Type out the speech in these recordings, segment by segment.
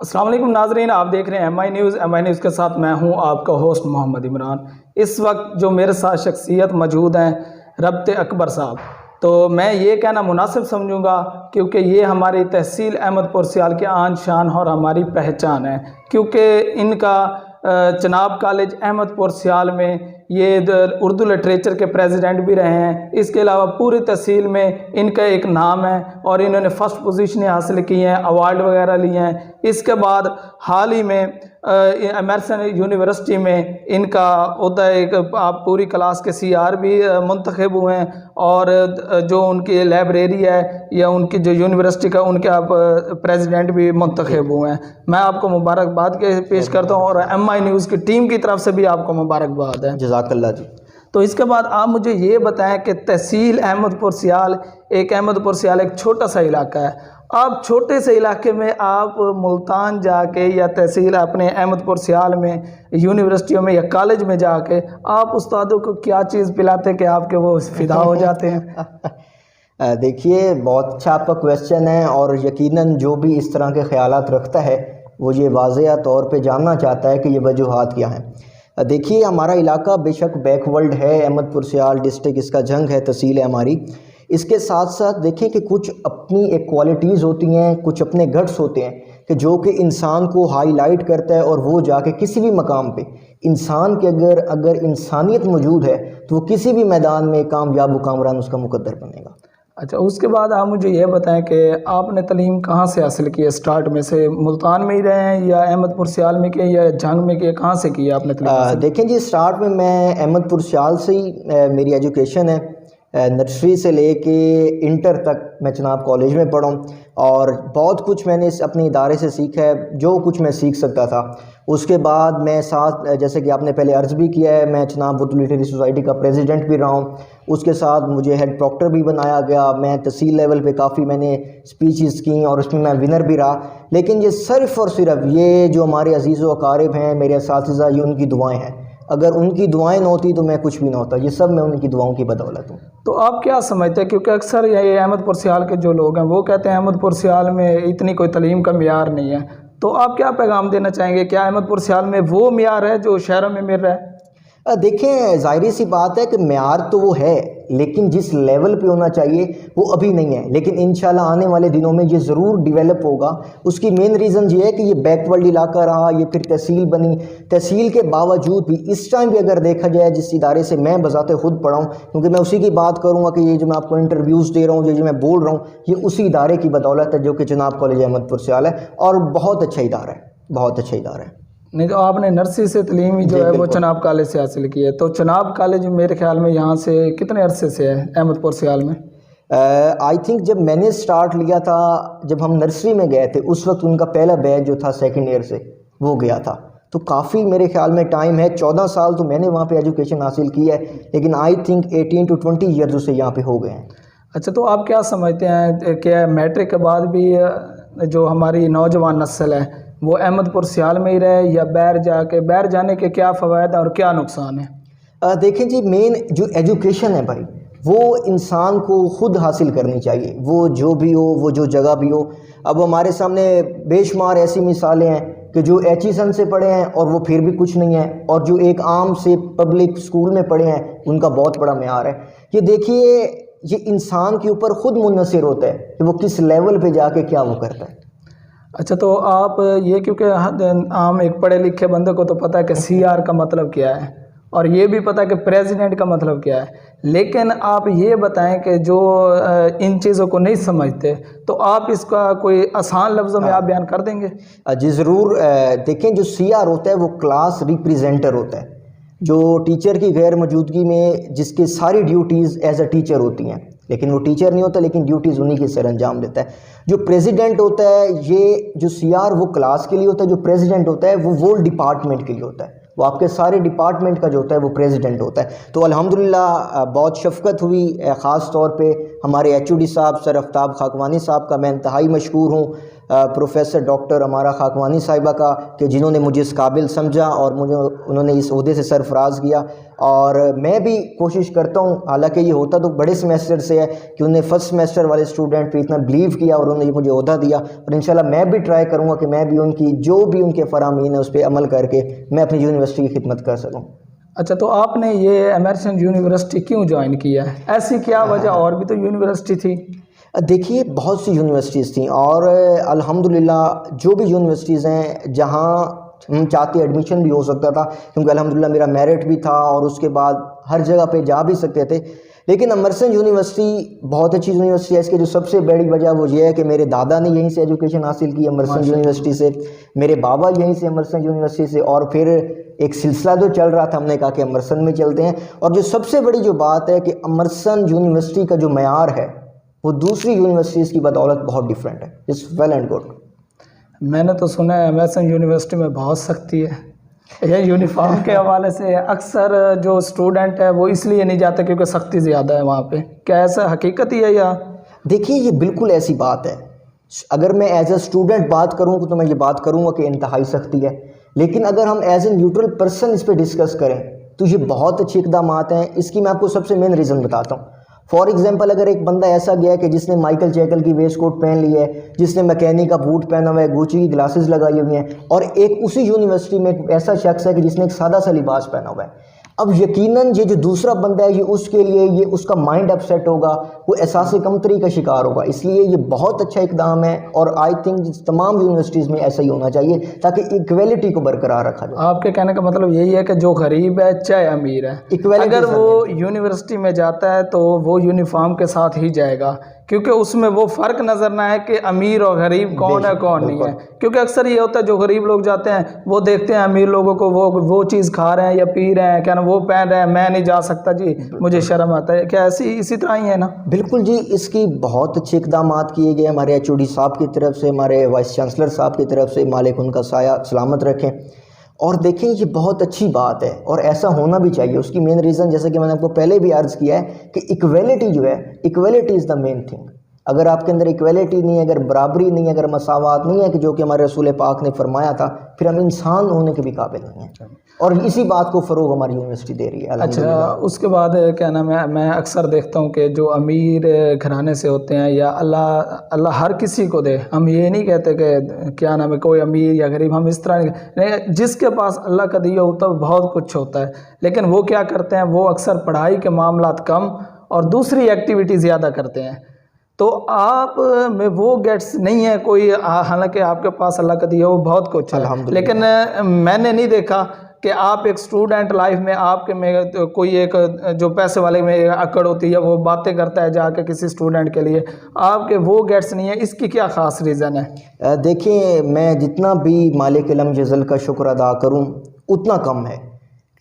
السلام علیکم ناظرین، آپ دیکھ رہے ہیں ایم آئی نیوز کے ساتھ میں ہوں آپ کا ہوسٹ محمد عمران۔ اس وقت جو میرے ساتھ شخصیت موجود ہیں ربط اکبر صاحب، تو میں یہ کہنا مناسب سمجھوں گا کیونکہ یہ ہماری تحصیل احمد پور سیال کی آن شان اور ہماری پہچان ہے، کیونکہ ان کا چناب کالج احمد پور سیال میں یہ اردو لٹریچر کے پریزیڈنٹ بھی رہے ہیں۔ اس کے علاوہ پوری تحصیل میں ان کا ایک نام ہے اور انہوں نے فرسٹ پوزیشنیں حاصل کی ہیں، ایوارڈ وغیرہ لیے ہیں۔ اس کے بعد حال ہی میں ایمرسن یونیورسٹی میں ان کا عہدہ ایک آپ پوری کلاس کے سی آر بھی منتخب ہوئے ہیں، اور جو ان کی لائبریری ہے یا ان کی جو یونیورسٹی کا ان کے آپ پریزیڈنٹ بھی منتخب ہوئے ہیں۔ میں آپ کو مبارکباد پیش کرتا ہوں، اور ایم آئی نیوز کی ٹیم کی طرف سے بھی آپ کو مبارکباد ہے۔ جزاک اللہ جی۔ تو اس کے بعد آپ مجھے یہ بتائیں کہ تحصیل احمد پور سیال ایک چھوٹا سا علاقہ ہے۔ آپ چھوٹے سے علاقے میں آپ ملتان جا کے یا تحصیل اپنے احمد پور سیال میں یونیورسٹیوں میں یا کالج میں جا کے آپ استادوں کو کیا چیز پلاتے کہ آپ کے وہ فدا ہو جاتے ہیں؟ دیکھیے، بہت اچھا آپ کا کویسچن ہے، اور یقیناً جو بھی اس طرح کے خیالات رکھتا ہے وہ یہ واضح طور پہ جاننا چاہتا ہے کہ یہ وجوہات کیا ہیں۔ دیکھیے، ہمارا علاقہ بے شک بیک ورلڈ ہے، احمد پور سیال ڈسٹرکٹ اس کا جنگ ہے، تحصیل ہے ہماری۔ اس کے ساتھ ساتھ دیکھیں کہ کچھ اپنی ایک کوالٹیز ہوتی ہیں، کچھ اپنے گٹس ہوتے ہیں کہ جو کہ انسان کو ہائی لائٹ کرتا ہے، اور وہ جا کے کسی بھی مقام پہ انسان کے اگر انسانیت موجود ہے تو وہ کسی بھی میدان میں کامیاب و کامران اس کا مقدر بنے گا۔ اچھا، اس کے بعد آپ مجھے یہ بتائیں کہ آپ نے تعلیم کہاں سے حاصل کی ہے؟ اسٹارٹ میں سے ملتان میں ہی رہے ہیں یا احمد پور سیال میں کی یا جنگ میں کی؟ کہاں سے کی ہے آپ نے تعلیم؟ دیکھیں جی، اسٹارٹ میں احمد پور سیال سے ہی میری ایجوکیشن ہے۔ نرسری سے لے کے انٹر تک میں چناب کالج میں پڑھا ہوں، اور بہت کچھ میں نے اپنے ادارے سے سیکھا ہے، جو کچھ میں سیکھ سکتا تھا۔ اس کے بعد میں ساتھ، جیسے کہ آپ نے پہلے عرض بھی کیا ہے، میں چناب اردو لٹریری سوسائٹی کا پریزیڈنٹ بھی رہا ہوں۔ اس کے ساتھ مجھے ہیڈ پروکٹر بھی بنایا گیا۔ میں تحصیل لیول پہ کافی میں نے اسپیچز کی اور اس میں ونر بھی رہا۔ لیکن یہ صرف اور صرف یہ جو ہمارے عزیز و اقارب ہیں، میرے اساتذہ، یہ ان کی دعائیں ہیں۔ اگر ان کی دعائیں نہ ہوتی تو میں کچھ بھی نہ ہوتا۔ یہ سب میں ان کی دعاؤں کی بدولت ہوں۔ تو آپ کیا سمجھتے ہیں، کیونکہ اکثر یہ احمد پور سیال کے جو لوگ ہیں وہ کہتے ہیں احمد پور سیال میں اتنی کوئی تعلیم کا معیار نہیں ہے، تو آپ کیا پیغام دینا چاہیں گے؟ کیا احمد پور سیال میں وہ معیار ہے جو شہروں میں مل رہا ہے؟ دیکھیں، ظاہری سی بات ہے کہ معیار تو وہ ہے، لیکن جس لیول پہ ہونا چاہیے وہ ابھی نہیں ہے، لیکن انشاءاللہ آنے والے دنوں میں یہ ضرور ڈیولپ ہوگا۔ اس کی مین ریزن یہ ہے کہ یہ بیک ورلڈ علاقہ رہا، یہ پھر تحصیل بنی۔ تحصیل کے باوجود بھی اس ٹائم بھی اگر دیکھا جائے، جس ادارے سے میں بذات خود پڑھا ہوں، کیونکہ میں اسی کی بات کروں گا کہ یہ جو میں آپ کو انٹرویوز دے رہا ہوں، جو میں بول رہا ہوں، یہ اسی ادارے کی بدولت ہے جو کہ چناب کالج احمد پور سیال ہے، اور بہت اچھا ادارہ ہے، بہت اچھا ادارہ ہے۔ نہیں، تو آپ نے نرسری سے تعلیم جو ہے وہ چناب کالج سے حاصل کی ہے، تو چناب کالج میرے خیال میں یہاں سے کتنے عرصے سے ہے احمد پور سیال میں؟ آئی تھنک جب میں نے سٹارٹ لیا تھا، جب ہم نرسری میں گئے تھے، اس وقت ان کا پہلا بیچ جو تھا سیکنڈ ایئر سے وہ گیا تھا، تو کافی میرے خیال میں ٹائم ہے۔ 14 سال تو میں نے وہاں پہ ایجوکیشن حاصل کی ہے، لیکن آئی تھنک 18 to 20 ایئرز اسے یہاں پہ ہو گئے ہیں۔ اچھا، تو آپ کیا سمجھتے ہیں کہ میٹرک کے بعد بھی جو ہماری نوجوان نسل ہے وہ احمد پور سیال میں ہی رہے یا باہر جانے کے کیا فوائد ہیں اور کیا نقصان ہیں؟ دیکھیں جی، مین جو ایجوکیشن ہے بھائی، وہ انسان کو خود حاصل کرنی چاہیے، وہ جو بھی ہو، وہ جو جگہ بھی ہو۔ اب ہمارے سامنے بے شمار ایسی مثالیں ہیں کہ جو ایچیسن سے پڑھے ہیں اور وہ پھر بھی کچھ نہیں ہے، اور جو ایک عام سے پبلک اسکول میں پڑھے ہیں ان کا بہت بڑا معیار ہے۔ یہ دیکھیے، یہ انسان کے اوپر خود منحصر ہوتا ہے کہ وہ کس لیول پہ جا کے کیا وہ کرتا ہے۔ اچھا، تو آپ یہ، کیونکہ عام ایک پڑھے لکھے بندے کو تو پتہ ہے کہ سی آر کا مطلب کیا ہے، اور یہ بھی پتہ ہے کہ پریزیڈنٹ کا مطلب کیا ہے، لیکن آپ یہ بتائیں کہ جو ان چیزوں کو نہیں سمجھتے، تو آپ اس کا کوئی آسان لفظوں میں آپ بیان کر دیں گے؟ جی ضرور۔ دیکھیں، جو سی آر ہوتا ہے وہ کلاس ریپریزنٹر ہوتا ہے، جو ٹیچر کی غیر موجودگی میں جس کے ساری ڈیوٹیز ایز اے ٹیچر ہوتی ہیں، لیکن وہ ٹیچر نہیں ہوتا، لیکن ڈیوٹیز انہی کے سر انجام دیتا ہے۔ جو پریزیڈنٹ ہوتا ہے، یہ جو سی آر وہ کلاس کے لیے ہوتا ہے، جو پریزیڈنٹ ہوتا ہے وہ ڈپارٹمنٹ کے لیے ہوتا ہے، وہ آپ کے سارے ڈپارٹمنٹ کا جو ہوتا ہے وہ پریزیڈنٹ ہوتا ہے۔ تو الحمدللہ بہت شفقت ہوئی، خاص طور پہ ہمارے ایچ او ڈی صاحب سر آفتاب خاکوانی صاحب کا میں انتہائی مشکور ہوں۔ پروفیسر ڈاکٹر امارہ خاکوانی صاحبہ کا کہ جنہوں نے مجھے اس قابل سمجھا اور انہوں نے اس عہدے سے سرفراز کیا. اور میں بھی کوشش کرتا ہوں، حالانکہ یہ ہوتا تو بڑے سیمیسٹر سے ہے، کہ انہیں فرسٹ سیمیسٹر والے اسٹوڈنٹ پہ اتنا بلیو کیا اور انہوں نے مجھے عہدہ دیا. اور انشاءاللہ میں بھی ٹرائی کروں گا کہ میں بھی ان کی جو بھی ان کے فرامین ہے اس پہ عمل کر کے میں اپنی یونیورسٹی کی خدمت کر سکوں. اچھا، تو آپ نے یہ ایمرسن یونیورسٹی کیوں جوائن کیا ہے؟ ایسی کیا وجہ؟ اور بھی تو یونیورسٹی تھی. دیکھیے بہت سی یونیورسٹیز تھیں، اور الحمدللہ جو بھی یونیورسٹیز ہیں جہاں ہم چاہتے ایڈمیشن بھی ہو سکتا تھا، کیونکہ الحمدللہ میرا میرٹ بھی تھا اور اس کے بعد ہر جگہ پہ جا بھی سکتے تھے. لیکن ایمرسن یونیورسٹی بہت اچھی یونیورسٹی ہے. اس کی جو سب سے بڑی وجہ وہ یہ ہے کہ میرے دادا نے یہیں سے ایجوکیشن حاصل کی، ایمرسن یونیورسٹی سے، میرے بابا یہیں سے ایمرسن یونیورسٹی سے، اور پھر ایک سلسلہ جو چل رہا تھا ہم نے کہا کہ ایمرسن میں چلتے ہیں. اور جو سب سے بڑی جو بات ہے کہ ایمرسن یونیورسٹی کا جو معیار ہے وہ دوسری یونیورسٹیز کی بدولت بہت ڈیفرنٹ ہے. It's well and good. میں نے تو سنا ہے ایمرسن یونیورسٹی میں بہت سختی ہے. یہ یونیفارم کے حوالے سے اکثر جو اسٹوڈنٹ ہے وہ اس لیے نہیں جاتے کیونکہ سختی زیادہ ہے وہاں پہ. کیا ایسا حقیقت ہی ہے یا؟ دیکھیے یہ بالکل ایسی بات ہے. اگر میں ایز اے اسٹوڈنٹ بات کروں تو میں یہ بات کروں گا کہ انتہائی سختی ہے. لیکن اگر ہم ایز اے نیوٹرل پرسن اس پہ ڈسکس کریں تو یہ بہت اچھے اقدامات ہیں. اس کی میں آپ کو سب سے مین ریزن بتاتا ہوں. فار ایگزامپل اگر ایک بندہ ایسا گیا ہے کہ جس نے مائیکل جیکل کی ویسٹ کوٹ پہن لی ہے، جس نے مکینی کا بوٹ پہنا ہوا ہے، گوچی کی گلاسز لگائی ہوئی ہیں، اور ایک اسی یونیورسٹی میں ایک ایسا شخص ہے کہ جس نے ایک سادہ سا لباس پہنا ہوا ہے، اب یقیناً یہ جو دوسرا بندہ ہے یہ اس کے لیے یہ اس کا مائنڈ اپسیٹ ہوگا، وہ احساس کمتری کا شکار ہوگا. اس لیے یہ بہت اچھا اقدام ہے اور آئی تھنک تمام یونیورسٹیز میں ایسا ہی ہونا چاہیے تاکہ ایکویلٹی کو برقرار رکھا جائے. آپ کے کہنے کا مطلب یہی ہے کہ جو غریب ہے چاہے امیر ہے، اگر وہ یونیورسٹی میں جاتا ہے تو وہ یونیفارم کے ساتھ ہی جائے گا، کیونکہ اس میں وہ فرق نظر نہ ہے کہ امیر اور غریب کون ہے کون نہیں ہے. کیونکہ اکثر یہ ہوتا ہے جو غریب لوگ جاتے ہیں وہ دیکھتے ہیں امیر لوگوں کو وہ چیز کھا رہے ہیں یا پی رہے ہیں، کیا نا وہ پہن رہے ہیں، میں نہیں جا سکتا جی مجھے شرم آتا ہے. کیا اسی طرح ہی ہے نا؟ بالکل جی. اس کی بہت اچھے اقدامات کیے گئے ہمارے ایچ او ڈی صاحب کی طرف سے، ہمارے وائس چانسلر صاحب کی طرف سے، مالک ان کا سایہ سلامت رکھیں. اور دیکھیں یہ بہت اچھی بات ہے اور ایسا ہونا بھی چاہیے. اس کی مین ریزن جیسے کہ میں نے آپ کو پہلے بھی عرض کیا ہے کہ ایکویلٹی جو ہے، ایکویلٹی از دا مین تھنگ. اگر آپ کے اندر ایکویلٹی نہیں ہے، اگر برابری نہیں ہے، اگر مساوات نہیں ہے کہ جو کہ ہمارے رسول پاک نے فرمایا تھا، پھر ہم انسان ہونے کے بھی قابل نہیں ہیں. اور اسی بات کو فروغ ہماری یونیورسٹی دے رہی ہے. اچھا، اس کے بعد کیا نام ہے، میں اکثر دیکھتا ہوں کہ جو امیر گھرانے سے ہوتے ہیں، یا اللہ ہر کسی کو دے، ہم یہ نہیں کہتے کہ کیا نام ہے کوئی امیر یا غریب، ہم اس طرح نہیں، جس کے پاس اللہ کا دیا ہوتا ہے بہت کچھ ہوتا ہے، لیکن وہ کیا کرتے ہیں، وہ اکثر پڑھائی کے معاملات کم اور دوسری ایکٹیویٹی زیادہ کرتے ہیں. تو آپ میں وہ گیٹس نہیں ہے کوئی، حالانکہ آپ کے پاس اللہ کا دیا وہ بہت کچھ ہے، لیکن میں نے نہیں دیکھا کہ آپ ایک اسٹوڈنٹ لائف میں آپ کے میں کوئی ایک جو پیسے والے میں اکڑ ہوتی ہے وہ باتیں کرتا ہے جا کے کسی اسٹوڈنٹ کے لیے، آپ کے وہ گیٹس نہیں ہے. اس کی کیا خاص ریزن ہے؟ دیکھیں میں جتنا بھی مالک علم جزل کا شکر ادا کروں اتنا کم ہے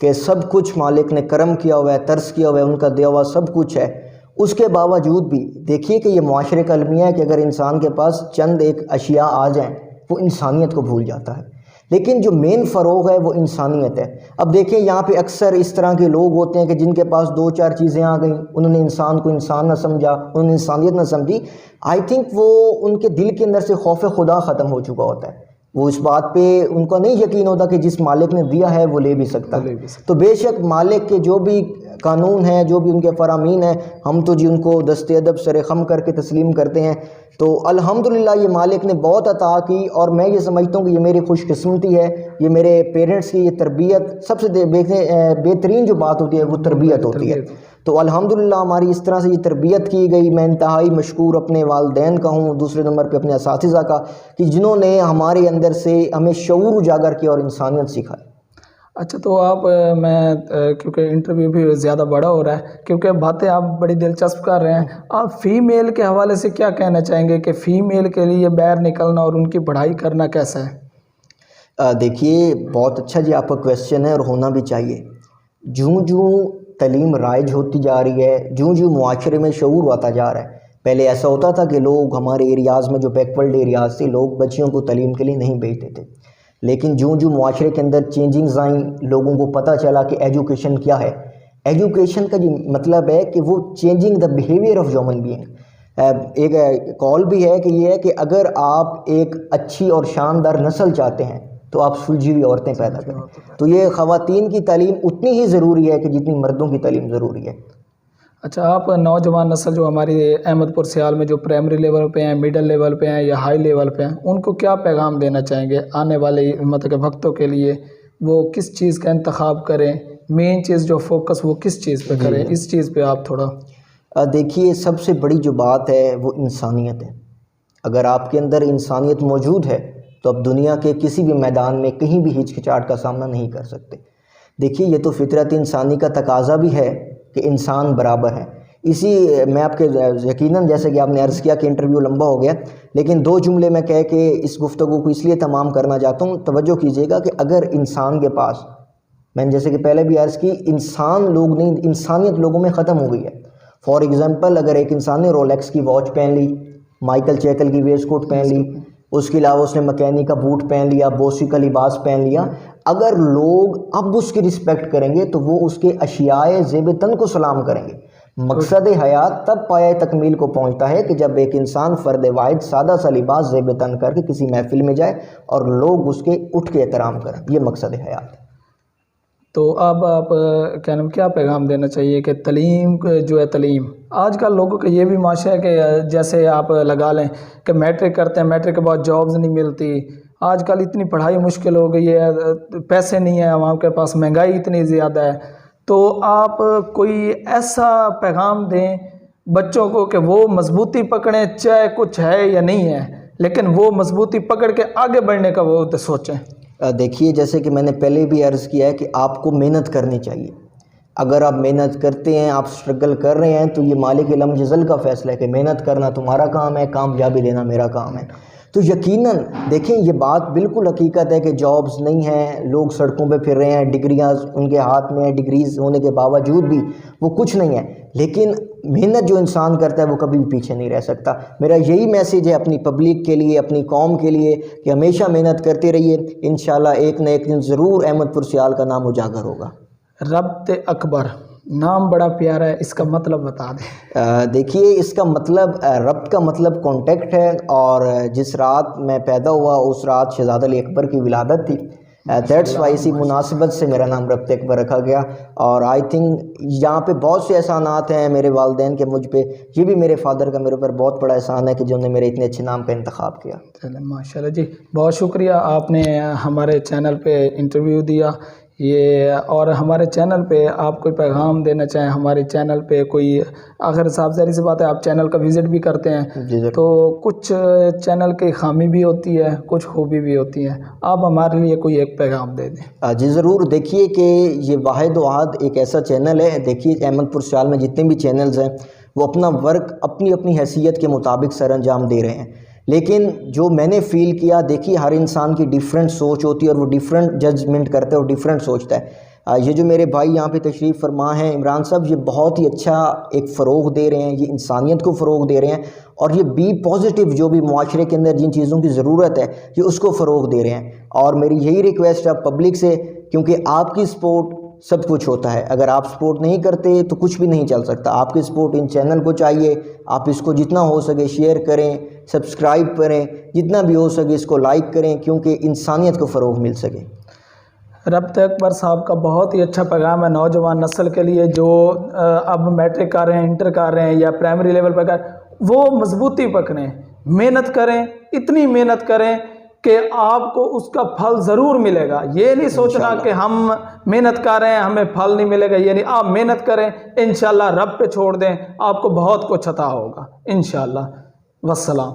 کہ سب کچھ مالک نے کرم کیا ہوا ہے، ترس کیا ہوا ہے، ان کا دیا ہوا سب کچھ ہے. اس کے باوجود بھی دیکھیے کہ یہ معاشرے کا المیہ ہے کہ اگر انسان کے پاس چند ایک اشیاء آ جائیں وہ انسانیت کو بھول جاتا ہے. لیکن جو مین فروغ ہے وہ انسانیت ہے. اب دیکھیں یہاں پہ اکثر اس طرح کے لوگ ہوتے ہیں کہ جن کے پاس دو چار چیزیں آ گئیں، انہوں نے انسان کو انسان نہ سمجھا، انہوں نے انسانیت نہ سمجھی. آئی تھنک وہ ان کے دل کے اندر سے خوف خدا ختم ہو چکا ہوتا ہے. وہ اس بات پہ ان کو نہیں یقین ہوتا کہ جس مالک نے دیا ہے وہ لے بھی سکتا. تو بے شک مالک کے جو بھی قانون ہیں، جو بھی ان کے فرامین ہیں، ہم تو جی ان کو دست ادب سر خم کر کے تسلیم کرتے ہیں. تو الحمدللہ یہ مالک نے بہت عطا کی، اور میں یہ سمجھتا ہوں کہ یہ میری خوش قسمتی ہے، یہ میرے پیرنٹس کی یہ تربیت، سب سے بہترین جو بات ہوتی ہے وہ تربیت ہوتی ہے. تو الحمدللہ ہماری اس طرح سے یہ تربیت کی گئی. میں انتہائی مشکور اپنے والدین کا ہوں، دوسرے نمبر پہ اپنے اساتذہ کا، کہ جنہوں نے ہمارے اندر سے ہمیں شعور اجاگر کیا اور انسانیت سکھائی. اچھا، تو آپ میں کیونکہ انٹرویو بھی زیادہ بڑا ہو رہا ہے، کیونکہ باتیں آپ بڑی دلچسپ کر رہے ہیں، آپ فیمیل کے حوالے سے کیا کہنا چاہیں گے کہ فیمیل کے لیے باہر نکلنا اور ان کی پڑھائی کرنا کیسا ہے؟ دیکھیے بہت اچھا جی آپ کا کویسچن ہے، اور ہونا بھی چاہیے. جوں تعلیم رائج ہوتی جا رہی ہے، جوں معاشرے میں شعور آتا جا رہا ہے. پہلے ایسا ہوتا تھا کہ لوگ ہمارے ایریاز میں جو بیکورڈ ایریاز تھے، لوگ بچیوں کو تعلیم کے لیے نہیں بھیجتے تھے. لیکن جوں معاشرے کے اندر چینجنگز آئیں، لوگوں کو پتہ چلا کہ ایجوکیشن کیا ہے. ایجوکیشن کا جو مطلب ہے کہ وہ changing the behaviour of human being. ایک قول بھی ہے کہ یہ ہے کہ اگر آپ ایک اچھی اور شاندار نسل چاہتے ہیں تو آپ سلجھی ہوئی عورتیں پیدا کریں. تو یہ خواتین کی تعلیم اتنی ہی ضروری ہے کہ جتنی مردوں کی تعلیم ضروری ہے. اچھا، آپ نوجوان نسل جو ہماری احمد پور سیال میں جو پرائمری لیول پہ ہیں، میڈل لیول پہ ہیں یا ہائی لیول پہ ہیں، ان کو کیا پیغام دینا چاہیں گے آنے والے مطلب کہ وقتوں کے لیے؟ وہ کس چیز کا انتخاب کریں؟ مین چیز جو فوکس وہ کس چیز پہ کریں؟ اس چیز پہ آپ تھوڑا دیکھیے، سب سے بڑی جو بات ہے وہ انسانیت ہے. اگر آپ کے اندر انسانیت موجود ہے تو آپ دنیا کے کسی بھی میدان میں کہیں بھی ہچکچاہٹ کا سامنا نہیں کر سکتے. دیکھیے، یہ تو فطرت انسانی کا تقاضا بھی ہے کہ انسان برابر ہے. اسی میں آپ کے یقیناً جیسے کہ آپ نے عرض کیا کہ انٹرویو لمبا ہو گیا، لیکن 2 جملے میں کہہ کے اس گفتگو کو اس لیے تمام کرنا چاہتا ہوں. توجہ کیجیے گا کہ اگر انسان کے پاس، میں نے جیسے کہ پہلے بھی عرض کی، انسان لوگ نہیں، انسانیت لوگوں میں ختم ہو گئی ہے. فار ایگزامپل، اگر ایک انسان نے رولیکس کی واچ پہن لی، مائیکل چیکل کی ویسٹ کوٹ پہن لی، اس کے علاوہ اس نے مکینی کا بوٹ پہن لیا، بوسی کا لباس پہن لیا، اگر لوگ اب اس کی رسپیکٹ کریں گے تو وہ اس کے اشیاء زیب تن کو سلام کریں گے. مقصد حیات تب پایہ تکمیل کو پہنچتا ہے کہ جب ایک انسان فرد واحد سادہ سا لباس زیب تن کر کے کسی محفل میں جائے اور لوگ اس کے اٹھ کے احترام کریں. یہ مقصد حیات ہے. تو اب آپ کیا پیغام دینا چاہیے کہ تعلیم جو ہے، تعلیم آج کل لوگوں کا یہ بھی معاشرہ ہے کہ جیسے آپ لگا لیں کہ میٹرک کرتے ہیں، میٹرک کے بعد جابز نہیں ملتی. آج کل اتنی پڑھائی مشکل ہو گئی ہے، پیسے نہیں ہیں عوام کے پاس، مہنگائی اتنی زیادہ ہے. تو آپ کوئی ایسا پیغام دیں بچوں کو کہ وہ مضبوطی پکڑیں، چاہے کچھ ہے یا نہیں ہے، لیکن وہ مضبوطی پکڑ کے آگے بڑھنے کا وہ سوچیں. دیکھیے، جیسے کہ میں نے پہلے بھی عرض کیا ہے کہ آپ کو محنت کرنی چاہیے. اگر آپ محنت کرتے ہیں، آپ سٹرگل کر رہے ہیں، تو یہ مالک لم جزل کا فیصلہ ہے کہ محنت کرنا تمہارا کام ہے، کامیابی لینا میرا کام ہے. تو یقیناً دیکھیں، یہ بات بالکل حقیقت ہے کہ جابز نہیں ہیں، لوگ سڑکوں پہ پھر رہے ہیں، ڈگریاں ان کے ہاتھ میں ہیں، ڈگریز ہونے کے باوجود بھی وہ کچھ نہیں ہے. لیکن محنت جو انسان کرتا ہے وہ کبھی بھی پیچھے نہیں رہ سکتا. میرا یہی میسیج ہے اپنی پبلک کے لیے، اپنی قوم کے لیے، کہ ہمیشہ محنت کرتے رہیے. انشاءاللہ ایک نہ ایک دن ضرور احمد پور سیال کا نام اجاگر ہوگا. ربط اکبر نام بڑا پیارا ہے، اس کا مطلب بتا دیں. دیکھیے، اس کا مطلب، ربط کا مطلب کانٹیکٹ ہے، اور جس رات میں پیدا ہوا اس رات شہزادہ علی اکبر کی ولادت تھی. دیٹس وائی اسی مناسبت سے میرا نام ربط اکبر رکھا گیا. اور آئی تھنک یہاں پہ بہت سے احسانات ہیں میرے والدین کے مجھ پہ. یہ بھی میرے فادر کا میرے اوپر بہت بڑا احسان ہے کہ جنہوں نے میرے اتنے اچھے نام کا انتخاب کیا. چلیں، ماشاءاللہ جی، بہت شکریہ آپ نے ہمارے چینل پہ انٹرویو دیا یہ. اور ہمارے چینل پہ آپ کوئی پیغام دینا چاہیں، ہمارے چینل پہ کوئی، اگر صاحب ظاہر سی بات ہے آپ چینل کا وزٹ بھی کرتے ہیں تو کچھ چینل کی خامی بھی ہوتی ہے، کچھ خوبی بھی ہوتی ہے، آپ ہمارے لیے کوئی ایک پیغام دے دیں. جی ضرور. دیکھیے کہ یہ واحد و احد ایک ایسا چینل ہے. دیکھیے، احمد پور سیال میں جتنے بھی چینلز ہیں وہ اپنا ورک اپنی اپنی حیثیت کے مطابق سر انجام دے رہے ہیں. لیکن جو میں نے فیل کیا، دیکھیے ہر انسان کی ڈیفرنٹ سوچ ہوتی ہے اور وہ ڈیفرنٹ ججمنٹ کرتا ہے اور ڈیفرنٹ سوچتا ہے. یہ جو میرے بھائی یہاں پہ تشریف فرما ہیں عمران صاحب، یہ بہت ہی اچھا ایک فروغ دے رہے ہیں، یہ انسانیت کو فروغ دے رہے ہیں، اور یہ بی پازیٹیو جو بھی معاشرے کے اندر جن چیزوں کی ضرورت ہے یہ اس کو فروغ دے رہے ہیں. اور میری یہی ریکویسٹ ہے پبلک سے، کیونکہ آپ کی سپورٹ سب کچھ ہوتا ہے. اگر آپ سپورٹ نہیں کرتے تو کچھ بھی نہیں چل سکتا. آپ کی سپورٹ ان چینل کو چاہیے. آپ اس کو جتنا ہو سکے شیئر کریں، سبسکرائب کریں، جتنا بھی ہو سکے اس کو لائک کریں، کیونکہ انسانیت کو فروغ مل سکے. ربط اکبر صاحب کا بہت ہی اچھا پیغام ہے نوجوان نسل کے لیے جو اب میٹرک کر رہے ہیں، انٹر کر رہے ہیں یا پرائمری لیول پر کر، وہ مضبوطی پکڑیں، محنت کریں، اتنی محنت کریں کہ آپ کو اس کا پھل ضرور ملے گا. یہ نہیں سوچنا کہ ہم محنت کر رہے ہیں ہمیں پھل نہیں ملے گا، یہ نہیں. آپ محنت کریں، انشاءاللہ رب پہ چھوڑ دیں، آپ کو بہت کچھ عطا ہوگا انشاءاللہ. والسلام.